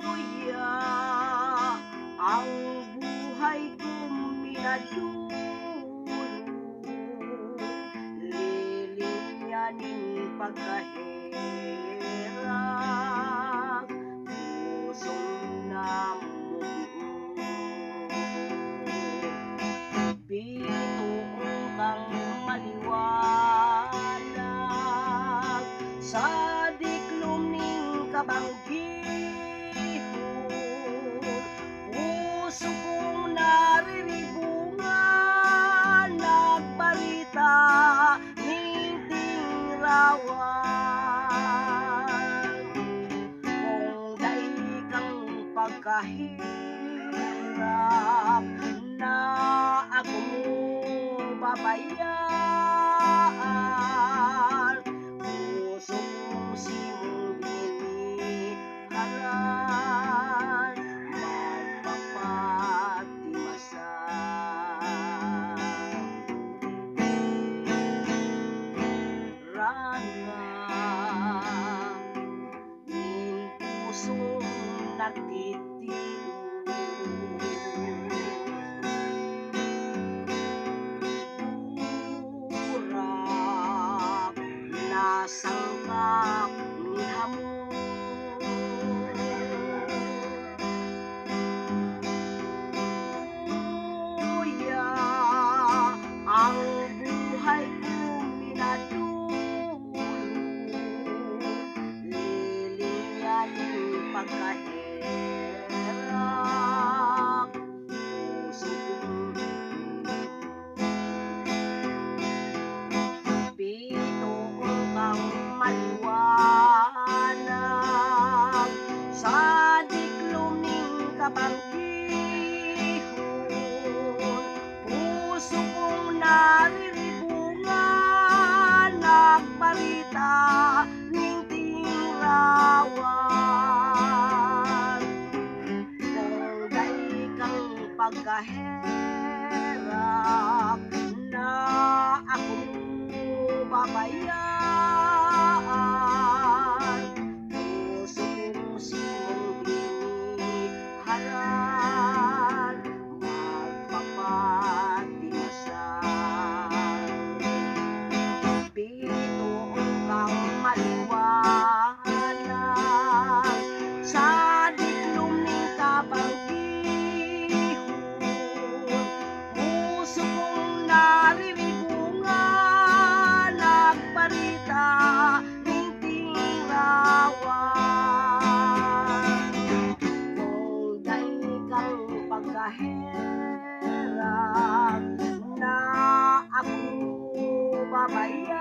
Kuya, ang buhay kong minadulo, lilingyaning pagkahirap, pusong namuo. Bituon kang maliwanag sa diklom ning kabanggihon, puso kong nariribungan, nagbalita ning tinglawan. Kung dai kang pagkahirap na ako mo babayaan, puso kong simong iniharan, magpapatimasan. Rana, ning pusong nagtitios, burak nasangkap ni hamon. Kuya, ang buhay kong minadulo, lilingyaning pagkahirap, puso kong bituon kang maliwanag sa diklom ning kabanggihon, puso kong nariribungan, nagbalita ning tinglawan. Kung dai kang pagkahirap na ako mo babayaan, puso kong simong iniharan, magpapatimasan. Bituon kang maliwanag sa diklom ning kabanggihon, puso kong nariribungan, nagbalita ning tinglawan. Kung dai kang pagkahirap na ako babayaan,